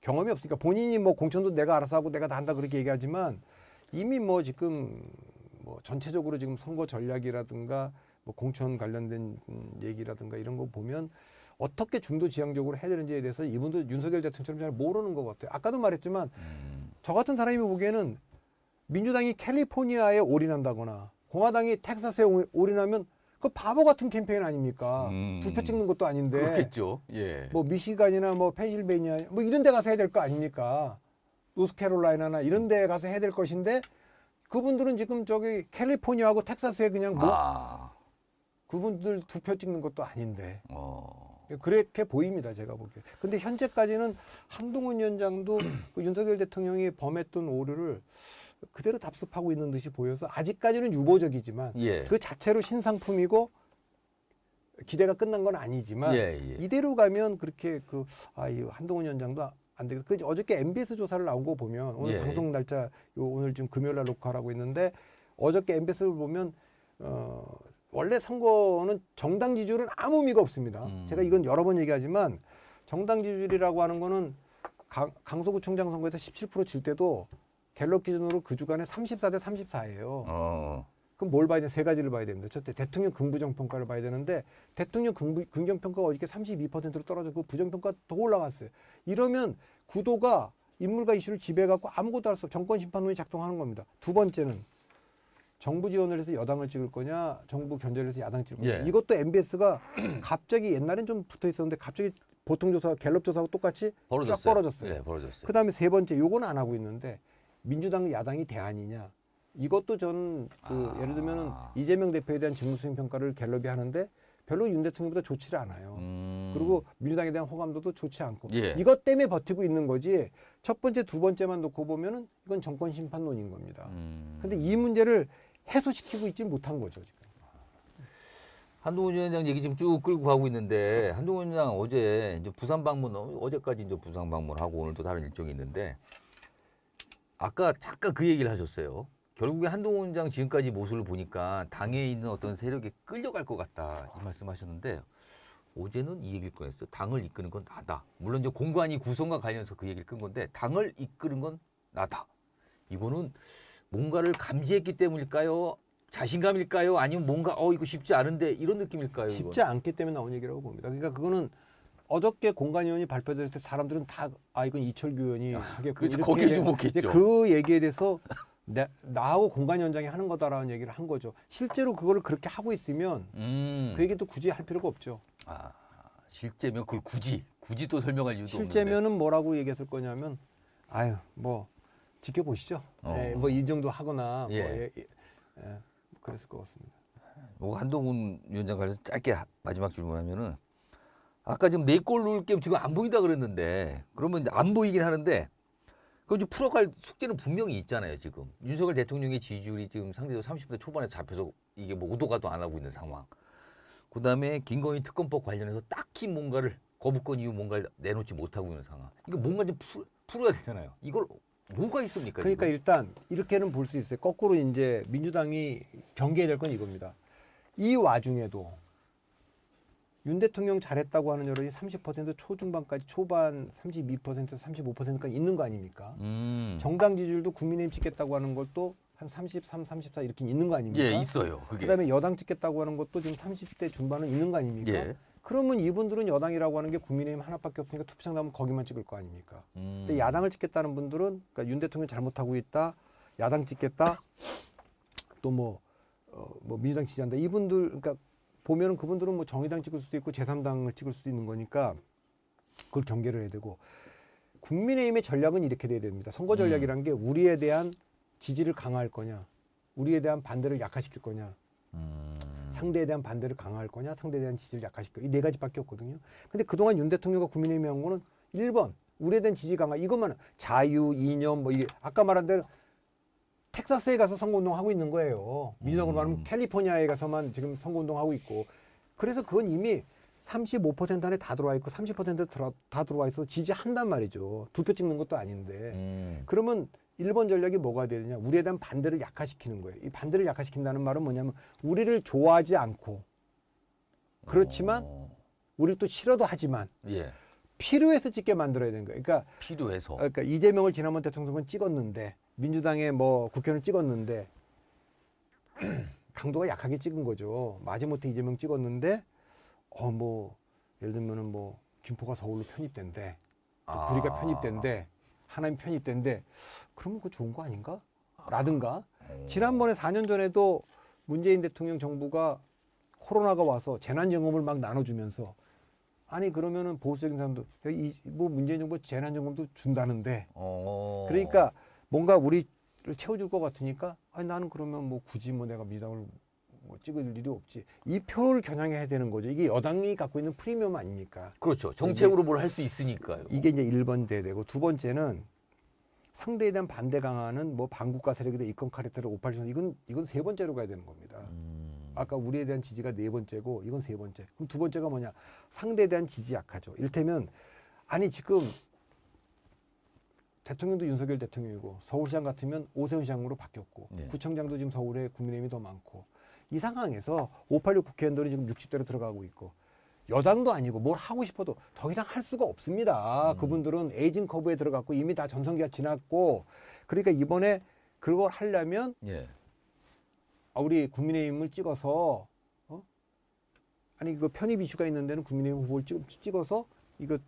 경험이 없으니까 본인이 뭐 공천도 내가 알아서 하고 내가 다 한다 그렇게 얘기하지만 이미 뭐 지금 뭐 전체적으로 지금 선거 전략이라든가 뭐 공천 관련된 얘기라든가 이런 거 보면 어떻게 중도 지향적으로 해야 되는지에 대해서 이분도 윤석열 대통령처럼 잘 모르는 것 같아요. 아까도 말했지만 저 같은 사람이 보기에는 민주당이 캘리포니아에 올인한다거나 공화당이 텍사스에 올인하면 그 바보 같은 캠페인 아닙니까? 투표 찍는 것도 아닌데. 그렇겠죠. 예. 뭐 미시간이나 뭐 펜실베니아 뭐 이런 데 가서 해야 될 거 아닙니까? 노스캐롤라이나나 이런 데 가서 해야 될 것인데 그분들은 지금 저기 캘리포니아하고 텍사스에 그냥 뭐 그분들 투표 찍는 것도 아닌데. 그렇게 보입니다, 제가 보기에. 근데 현재까지는 한동훈 위원장도 그 윤석열 대통령이 범했던 오류를 그대로 답습하고 있는 듯이 보여서 아직까지는 유보적이지만 예. 그 자체로 신상품이고 기대가 끝난 건 아니지만 이대로 가면 그렇게 이 한동훈 위원장도 안 되겠다. 어저께 MBS 조사를 나온 거 보면 오늘 방송 날짜 오늘 지금 금요일 날 녹화하고 있는데 어저께 MBS를 보면 원래 선거는 정당 지지율은 아무 의미가 없습니다. 제가 이건 여러 번 얘기하지만 정당 지지율이라고 하는 거는 강서구청장 선거에서 17% 질 때도 갤럽 기준으로 그 주간에 34대 34예요. 그럼 뭘 봐야 돼? 세 가지를 봐야 됩니다. 첫째, 대통령 긍부정평가를 봐야 되는데 대통령 긍정평가가 어저께 32%로 떨어졌고 부정평가 더 올라갔어요. 이러면 구도가 인물과 이슈를 지배해갖고 아무것도 할 수 없고 정권 심판론이 작동하는 겁니다. 두 번째는 정부 지원을 해서 여당을 찍을 거냐, 정부 견제를 해서 야당을 찍을 거냐. 이것도 MBS가 갑자기 옛날엔 좀 붙어 있었는데 갑자기 보통 조사, 갤럽 조사하고 똑같이 쫙 벌어졌어요. 그 다음에 세 번째, 요건 안 하고 있는데 민주당 야당이 대안이냐. 이것도 저는 예를 들면 이재명 대표에 대한 직무수행 평가를 갤럽이 하는데 별로 윤 대통령보다 좋지를 않아요. 그리고 민주당에 대한 호감도도 좋지 않고 이것 때문에 버티고 있는 거지 첫 번째, 두 번째만 놓고 보면은 이건 정권 심판론인 겁니다. 근데 이 문제를 해소시키고 있지 못한 거죠, 지금. 한동훈 위원장 얘기 지금 쭉 끌고 가고 있는데 한동훈 위원장 어제 이제 부산 방문, 어제까지 이제 부산 방문하고 오늘 또 다른 일정이 있는데 아까 잠깐 그 얘기를 하셨어요. 결국에 한동훈 위원장 지금까지 모습을 보니까 당에 있는 어떤 세력에 끌려갈 것 같다 이 말씀하셨는데 어제는 이 얘기를 꺼냈어요. 당을 이끄는 건 나다. 물론 이제 공관위 구성과 관련해서 그 얘기를 끈 건데 당을 이끄는 건 나다. 이거는 뭔가를 감지했기 때문일까요? 자신감일까요? 아니면 뭔가 이거 쉽지 않은데 이런 느낌일까요? 쉽지 않기 때문에 나온 얘기라고 봅니다. 그러니까 그거는 어저께 공관위원이 발표될 때 사람들은 다 이건 이철규 의원이 하겠고 그렇죠. 거기에 주목했죠. 그 얘기에 대해서 나하고 공관위원장이 하는 거다라는 얘기를 한 거죠. 실제로 그거를 그렇게 하고 있으면 그 얘기도 굳이 할 필요가 없죠. 실제면 그걸 굳이 또 설명할 이유도 없는데. 실제면은 뭐라고 얘기했을 거냐면 뭐 지켜보시죠. 뭐 이 정도 하거나 그랬을 것 같습니다. 한동훈 위원장 관해서 짧게 마지막 질문하면은 아까 지금 4골 넣을 게 지금 안 보인다 그랬는데 그러면 안 보이긴 하는데 그럼 이제 풀어갈 숙제는 분명히 있잖아요. 지금 윤석열 대통령의 지지율이 지금 상대적으로 30% 초반에 잡혀서 이게 뭐 오도가도 안 하고 있는 상황. 그다음에 김건희 특검법 관련해서 딱히 뭔가를 거부권 이후 뭔가를 내놓지 못하고 있는 상황. 이거 뭔가 좀 풀어야 되잖아요. 이걸 뭐가 있습니까? 그러니까 지금? 일단 이렇게는 볼 수 있어요. 거꾸로 이제 민주당이 경계해야 될 건 이겁니다. 이 와중에도 윤 대통령 잘했다고 하는 여론이 30% 초중반까지 초반 32% 35%까지 있는 거 아닙니까? 정당 지지율도 국민의힘 찍겠다고 하는 것도 한 33, 34 이렇게 있는 거 아닙니까? 예, 있어요. 그게. 그다음에 여당 찍겠다고 하는 것도 지금 30대 중반은 있는 거 아닙니까? 그러면 이분들은 여당이라고 하는 게 국민의힘 하나밖에 없으니까 투표장 나오면 거기만 찍을 거 아닙니까? 근데 야당을 찍겠다는 분들은 그러니까 윤 대통령 잘못하고 있다, 야당 찍겠다, 또 뭐 민주당 지지한다. 이분들 그러니까 보면은 그분들은 뭐 정의당 찍을 수도 있고 제3당을 찍을 수도 있는 거니까 그걸 경계를 해야 되고 국민의힘의 전략은 이렇게 돼야 됩니다. 선거 전략이라는 게 우리에 대한 지지를 강화할 거냐, 우리에 대한 반대를 약화시킬 거냐, 상대에 대한 반대를 강화할 거냐, 상대에 대한 지지를 약화시킬 거냐. 이 네 가지밖에 없거든요. 근데 그동안 윤 대통령과 국민의힘이 한 거는 1번 우리에 대한 지지 강화 이것만 자유, 이념 뭐 이게 아까 말한 대로 텍사스에 가서 선거운동하고 있는 거예요. 민주당으로 말하면 캘리포니아에 가서만 지금 선거운동하고 있고 그래서 그건 이미 35% 안에 다 들어와 있고 30% 다 들어와 있어서 지지한단 말이죠. 두 표 찍는 것도 아닌데 그러면 1번 전략이 뭐가 되느냐. 우리에 대한 반대를 약화시키는 거예요. 이 반대를 약화시킨다는 말은 뭐냐면 우리를 좋아하지 않고 그렇지만 우리를 또 싫어도 하지만 필요해서 찍게 만들어야 되는 거예요. 그러니까 필요해서. 그러니까 이재명을 지난번 대통령 선거 찍었는데 민주당의 뭐 국회의원을 찍었는데 강도가 약하게 찍은 거죠. 마지못해 이재명 찍었는데 뭐 예를 들면은 뭐 김포가 서울로 편입된대, 구리가 편입된대, 하남이 편입된대. 그러면 그거 좋은 거 아닌가? 라든가 지난번에 4년 전에도 문재인 대통령 정부가 코로나가 와서 재난지원금을 막 나눠주면서 아니 그러면은 보수적인 사람도 뭐 문재인 정부 재난지원금도 준다는데 그러니까 뭔가 우리를 채워줄 것 같으니까 아니 나는 그러면 뭐 굳이 뭐 내가 민주당을 뭐 찍을 일이 없지. 이 표를 겨냥해야 되는 거죠. 이게 여당이 갖고 있는 프리미엄 아닙니까? 그렇죠. 정책으로 뭘 할 수 있으니까요. 이게 이제 1번 되고 두 번째는 상대에 대한 반대 강화는 뭐 반국가 세력에 대한 이권 카르텔을 586 이건 세 번째로 가야 되는 겁니다. 아까 우리에 대한 지지가 네 번째고 이건 세 번째. 그럼 두 번째가 뭐냐? 상대에 대한 지지 약하죠. 이를테면 아니 지금 대통령도 윤석열 대통령이고 서울시장 같으면 오세훈 시장으로 바뀌었고 네. 구청장도 지금 서울에 국민의힘이 더 많고 이 상황에서 586 국회의원들이 지금 60대로 들어가고 있고 여당도 아니고 뭘 하고 싶어도 더 이상 할 수가 없습니다. 그분들은 에이징 커브에 들어갔고 이미 다 전성기가 지났고 그러니까 이번에 그걸 하려면 우리 국민의힘을 찍어서 아니 이거 편입 이슈가 있는 데는 국민의힘 후보를 찍어서 이거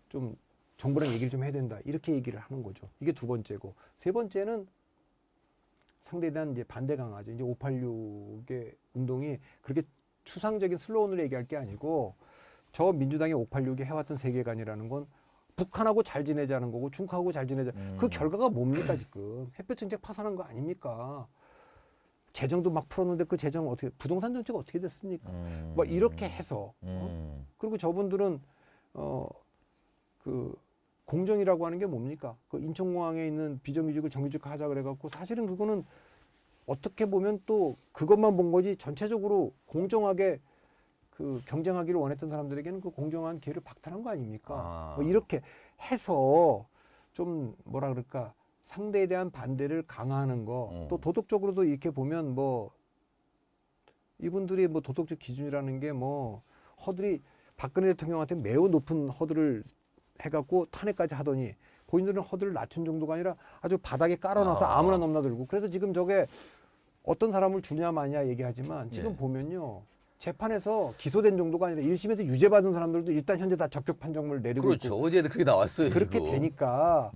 좀 정부랑 얘기를 좀 해야 된다 이렇게 얘기를 하는 거죠. 이게 두 번째고 세 번째는 상대에 대한 이제 반대 강화죠. 이제 586의 운동이 그렇게 추상적인 슬로건으로 얘기할 게 아니고 저 민주당이 586이 해왔던 세계관이라는 건 북한하고 잘 지내자는 거고 중국하고 잘 지내자. 그 결과가 뭡니까 지금. 햇볕 정책 파산한 거 아닙니까. 재정도 막 풀었는데 그 재정 어떻게 부동산 정책 어떻게 됐습니까. 뭐 이렇게 해서 그리고 저분들은 그 공정이라고 하는 게 뭡니까. 그 인천공항에 있는 비정규직을 정규직화 하자 그래갖고 사실은 그거는 어떻게 보면 또 그것만 본 거지 전체적으로 공정하게 그 경쟁하기를 원했던 사람들에게는 그 공정한 기회를 박탈한 거 아닙니까? 뭐 이렇게 해서 좀 뭐라 그럴까 상대에 대한 반대를 강화하는 거 또 도덕적으로도 이렇게 보면 뭐 이분들이 뭐 도덕적 기준이라는 게 뭐 허들이 박근혜 대통령한테 매우 높은 허들을 해갖고 탄핵까지 하더니 본인들은 허들을 낮춘 정도가 아니라 아주 바닥에 깔아놔서 아무나 넘나들고 그래서 지금 저게 어떤 사람을 주냐 마냐 얘기하지만 지금 보면요 재판에서 기소된 정도가 아니라 1심에서 유죄받은 사람들도 일단 현재 다 적격 판정을 내리고 그렇죠. 있고 어제도 그렇게 나왔어요. 그렇게 지금. 되니까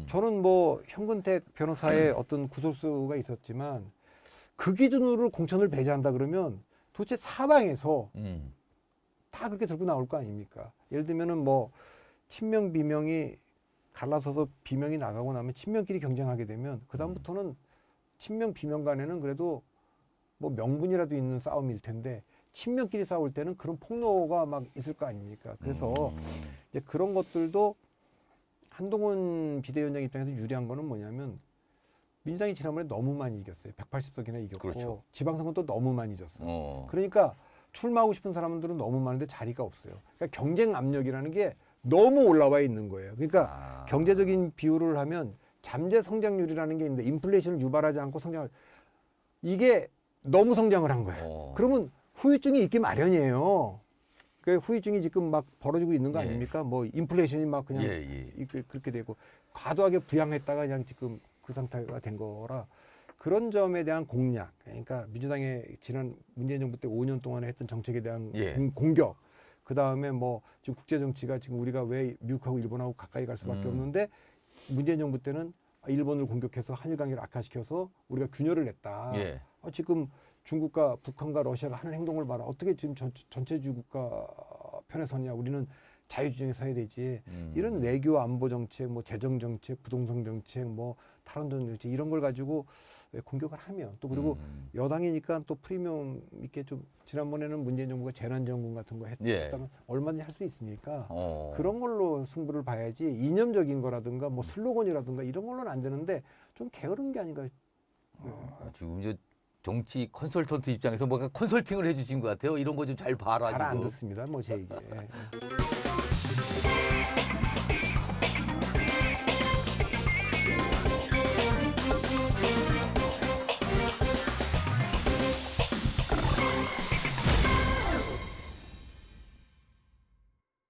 저는 뭐 현근택 변호사의 어떤 구설수가 있었지만 그 기준으로 공천을 배제한다 그러면 도대체 사방에서 다 그렇게 들고 나올 거 아닙니까? 예를 들면은 뭐 친명 비명이 갈라서서 비명이 나가고 나면 친명끼리 경쟁하게 되면 그다음부터는 친명 비명 간에는 그래도 뭐 명분이라도 있는 싸움일 텐데 친명끼리 싸울 때는 그런 폭로가 막 있을 거 아닙니까? 그래서 이제 그런 것들도 한동훈 비대위원장 입장에서 유리한 거는 뭐냐면 민주당이 지난번에 너무 많이 이겼어요. 180석이나 이겼고 그렇죠. 지방선거 또 너무 많이 졌어요. 그러니까 출마하고 싶은 사람들은 너무 많은데 자리가 없어요. 그러니까 경쟁 압력이라는 게 너무 올라와 있는 거예요. 그러니까 경제적인 비율을 하면 잠재 성장률이라는 게 있는데 인플레이션을 유발하지 않고 성장을 이게 너무 성장을 한 거예요. 그러면 후유증이 있기 마련이에요. 그 후유증이 지금 막 벌어지고 있는 거 아닙니까? 뭐 인플레이션이 막 그냥 그렇게 되고 과도하게 부양했다가 그냥 지금 그 상태가 된 거라 그런 점에 대한 공략. 그러니까 민주당의 지난 문재인 정부 때 5년 동안에 했던 정책에 대한 공격. 그 다음에 뭐 지금 국제 정치가 지금 우리가 왜 미국하고 일본하고 가까이 갈 수밖에 없는데 문재인 정부 때는 일본을 공격해서 한일 관계를 악화시켜서 우리가 균열을 냈다. 지금 중국과 북한과 러시아가 하는 행동을 봐라. 어떻게 지금 전체주의 국가 편에 서냐. 우리는 자유주의에 서야 되지. 이런 외교 안보 정책, 뭐 재정 정책, 부동산 정책, 뭐 탈원전 정책 이런 걸 가지고 공격을 하면 또 그리고 여당이니까 또 프리미엄 있게 좀 지난번에는 문재인 정부가 재난지원금 같은 거 했다면 얼마든지 할 수 있으니까 그런 걸로 승부를 봐야지 이념적인 거라든가 뭐 슬로건이라든가 이런 걸로는 안 되는데 좀 게으른 게 아닌가. 지금 이제 정치 컨설턴트 입장에서 뭔가 컨설팅을 해주신 것 같아요. 이런 거 좀 잘 봐라. 잘 안 듣습니다. 뭐 제 얘기.